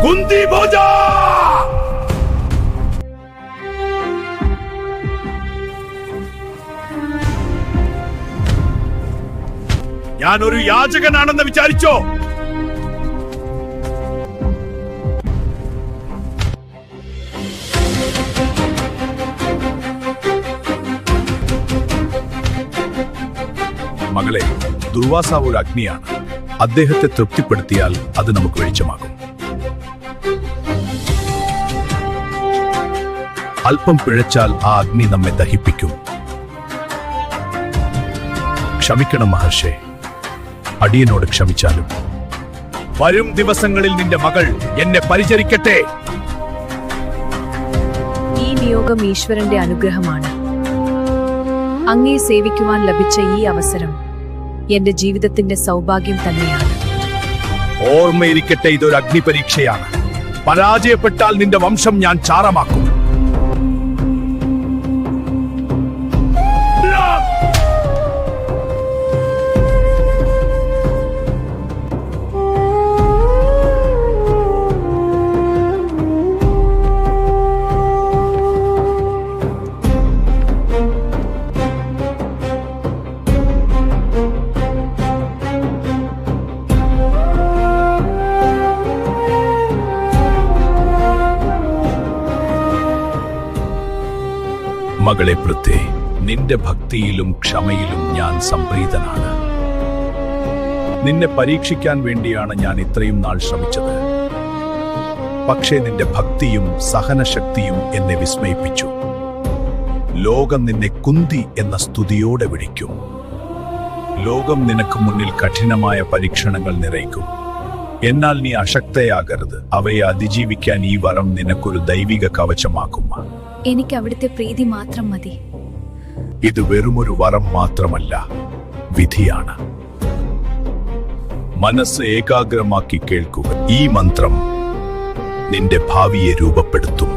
കുന്തി ഭോജ! ഞാനൊരു യാചകനാണെന്ന് വിചാരിച്ചോ? മകളെ, ദുർവാസാവ് ഒരു അഗ്നിയാണ്. അദ്ദേഹത്തെ തൃപ്തിപ്പെടുത്തിയാൽ അത് നമുക്ക് വെളിച്ചമാകും. അല്പം പിഴച്ചാൽ ആ അഗ്നി നമ്മെ ദഹിപ്പിക്കും. ക്ഷമിക്കണം മഹർഷേ, അടിയനോട് ക്ഷമിച്ചാലും. വരും ദിവസങ്ങളിൽ നിന്റെ മകൾ എന്നെ പരിചരിക്കട്ടെ. ഈ നിയോഗം ഈശ്വരന്റെ അനുഗ്രഹമാണ്. അങ്ങയെ സേവിക്കുവാൻ ലഭിച്ച ഈ അവസരം എന്റെ ജീവിതത്തിന്റെ സൗഭാഗ്യം തന്നെയാണ്. ഓർമ്മയിരിക്കട്ടെ, ഇതൊരു അഗ്നിപരീക്ഷയാണ്. പരാജയപ്പെട്ടാൽ നിന്റെ വംശം ഞാൻ ചാരമാക്കും. മകളെ പൃഥ്വി, നിന്റെ ഭക്തിയിലും ക്ഷമയിലും ഞാൻ സംപ്രീതനാണ്. നിന്നെ പരീക്ഷിക്കാൻ വേണ്ടിയാണ് ഞാൻ ഇത്രയും നാൾ ശ്രമിച്ചത്. പക്ഷേ നിന്റെ ഭക്തിയും സഹനശക്തിയും എന്നെ വിസ്മയിപ്പിച്ചു. ലോകം നിന്നെ കുന്തി എന്ന സ്തുതിയോടെ വിളിക്കും. ലോകം നിനക്ക് മുന്നിൽ കഠിനമായ പരീക്ഷണങ്ങൾ നിറയ്ക്കും. എന്നാൽ നീ അശക്തയാകരുത്. അവയെ അതിജീവിക്കാൻ ഈ വരം നിനക്കൊരു ദൈവിക കവചമാക്കും. എനിക്ക് അവിടുത്തെ പ്രീതി മാത്രം മതി. ഇത് വെറുമൊരു വരം മാത്രമല്ല, വിധിയാണ്. മനസ്സ് ഏകാഗ്രമാക്കി കേൾക്കുക. ഈ മന്ത്രം നിന്റെ ഭാവിയെ രൂപപ്പെടുത്തും.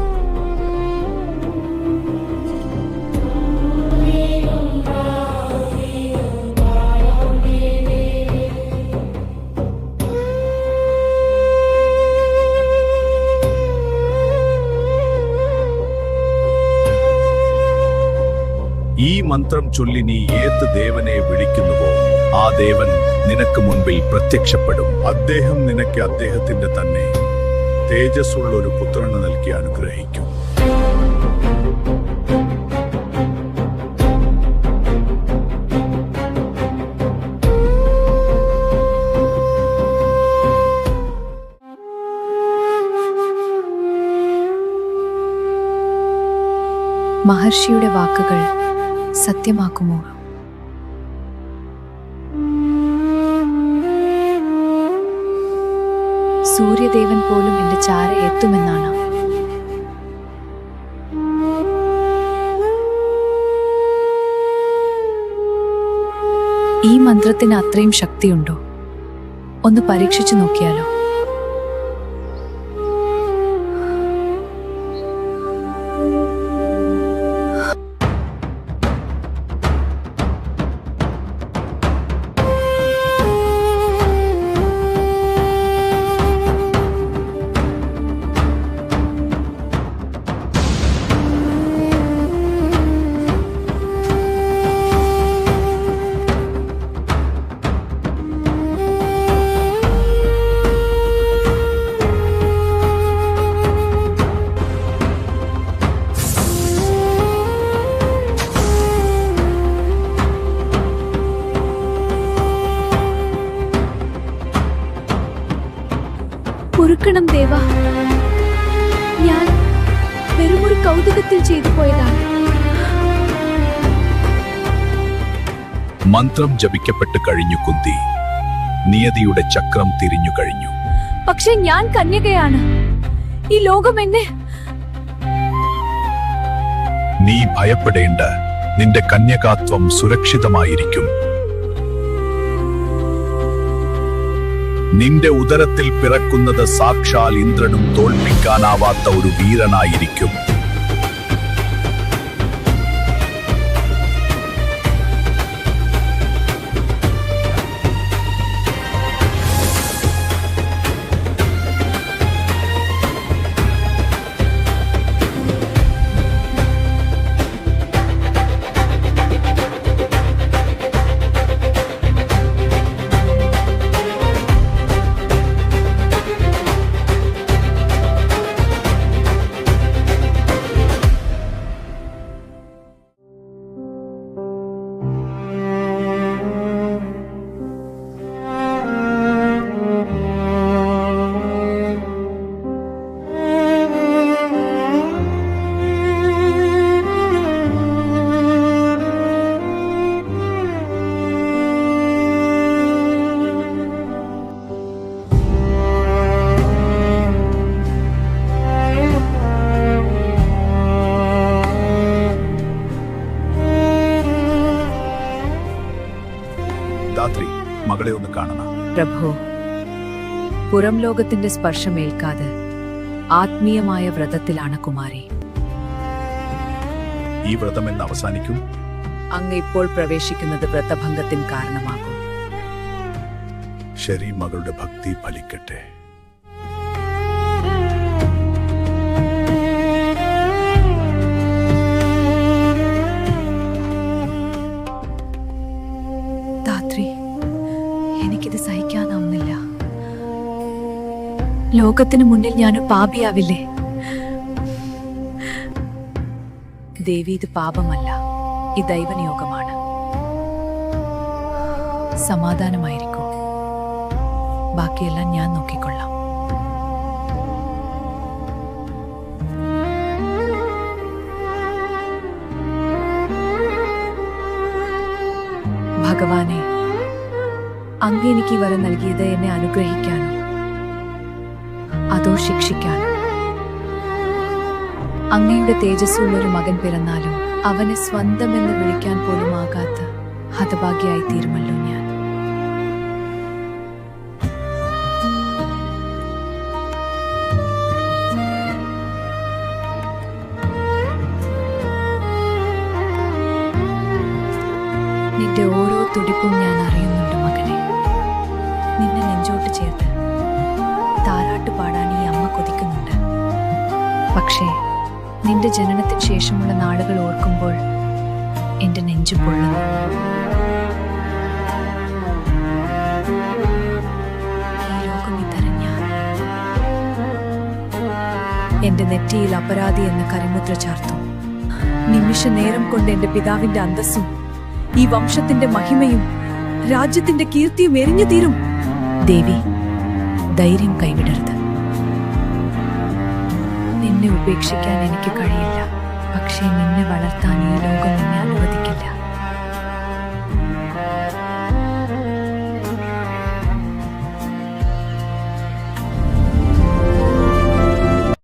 ഈ മന്ത്രം ചൊല്ലി നീ ഏത് ദേവനെ വിളിക്കുന്നുവോ ആ ദേവൻ നിനക്ക് മുൻപിൽ പ്രത്യക്ഷപ്പെടും. അദ്ദേഹം നിനക്ക് അദ്ദേഹത്തിന്റെ തന്നെ തേജസ്സുള്ള ഒരു പുത്രനെ നൽകി അനുഗ്രഹിക്കും. മഹർഷിയുടെ വാക്കുകൾ സത്യമാക്കുമോ? സൂര്യദേവൻ പോലും എന്റെ ചാര എത്തുമെന്നാണ്. ഈ മന്ത്രത്തിന് അത്രയും ശക്തിയുണ്ടോ? ഒന്ന് പരീക്ഷിച്ചു നോക്കിയാലോ? പൊറുക്കണം ദേവ, ഞാൻ വെറുമൊരു കൗതുകത്തിൽ ചെയ്തു പോയതാണ്. മന്ത്രം ജപിക്കപ്പെട്ട് കഴിഞ്ഞു കുന്തി. നിയതിയുടെ ചക്രം തിരിഞ്ഞു കഴിഞ്ഞു. പക്ഷെ ഞാൻ കന്യകയാണ്. ഈ ലോകം എന്നെ... നീ ഭയപ്പെടേണ്ട. നിന്റെ കന്യകാത്വം സുരക്ഷിതമായിരിക്കും. നിന്റെ ഉദരത്തിൽ പിറക്കുന്നത് സാക്ഷാൽ ഇന്ദ്രനും തോൽപ്പിക്കാനാവാത്ത ഒരു വീരനായിരിക്കും. പ്രഭോ, പുറം ലോകത്തിന്റെ സ്പർശമേൽക്കാതെ ആത്മീയമായ വ്രതത്തിലാണ് കുമാരി. ഈ വ്രതം എന്ന് അവസാനിക്കും? അങ്ങ് ഇപ്പോൾ പ്രവേശിക്കുന്നത് വ്രതഭംഗത്തിന് കാരണമാകും. ശരി, മകളുടെ ഭക്തി ഫലിക്കട്ടെ. ധാത്രി, എനിക്കിത് സഹിക്കാനാവുന്നില്ല. ലോകത്തിനു മുന്നിൽ ഞാനൊരു പാപിയാവില്ലേ? ദേവി, ഇത് പാപമല്ല, ഈ ദൈവനിയോഗമാണ്. സമാധാനമായിരിക്കൂ. ബാക്കിയെല്ലാം ഞാൻ നോക്കിക്കൊള്ളാം. ഭഗവാനെ, അങ്ങ് എനിക്ക് ഈ വരം നൽകിയത് എന്നെ അനുഗ്രഹിക്കാനോ അതോ ശിക്ഷിക്കാനോ? അങ്ങയുടെ തേജസ്സുള്ളൊരു മകൻ പിറന്നാലും അവനെ സ്വന്തമെന്ന് വിളിക്കാൻ പോലും ആകാത്ത ഹതഭാഗ്യായി തീരുമല്ലോ ഞാൻ. നിന്റെ ഓരോ തുടിപ്പും ഞാൻ അറിയുന്നുണ്ട് മകനെ. നിന്നെ നെഞ്ചോട്ട് ചേർത്ത് താരാട്ട് പാടാൻ ഈ അമ്മ കൊതിക്കുന്നുണ്ട്. പക്ഷേ നിന്റെ ജനനത്തിന് ശേഷമുള്ള നാളുകൾ ഓർക്കുമ്പോൾ എന്റെ നെഞ്ചു പൊള്ളുന്നു. ഈ ലോകം ഇതറിഞ്ഞ എന്റെ നെറ്റിയിൽ അപരാധി എന്ന കരിമുദ്ര ചാർത്തു. നിമിഷ നേരം കൊണ്ട് എന്റെ പിതാവിന്റെ അന്തസ്സും ഈ വംശത്തിന്റെ മഹിമയും രാജ്യത്തിന്റെ കീർത്തിയും എരിഞ്ഞു തീരും. ദേവി, ധൈര്യം കൈവിടരുത്. നിന്നെ ഉപേക്ഷിക്കാൻ എനിക്ക് കഴിയില്ല. പക്ഷേ നിന്നെ വളർത്താൻ ഈ ലോകം എന്നെ അനുവദിക്കില്ല.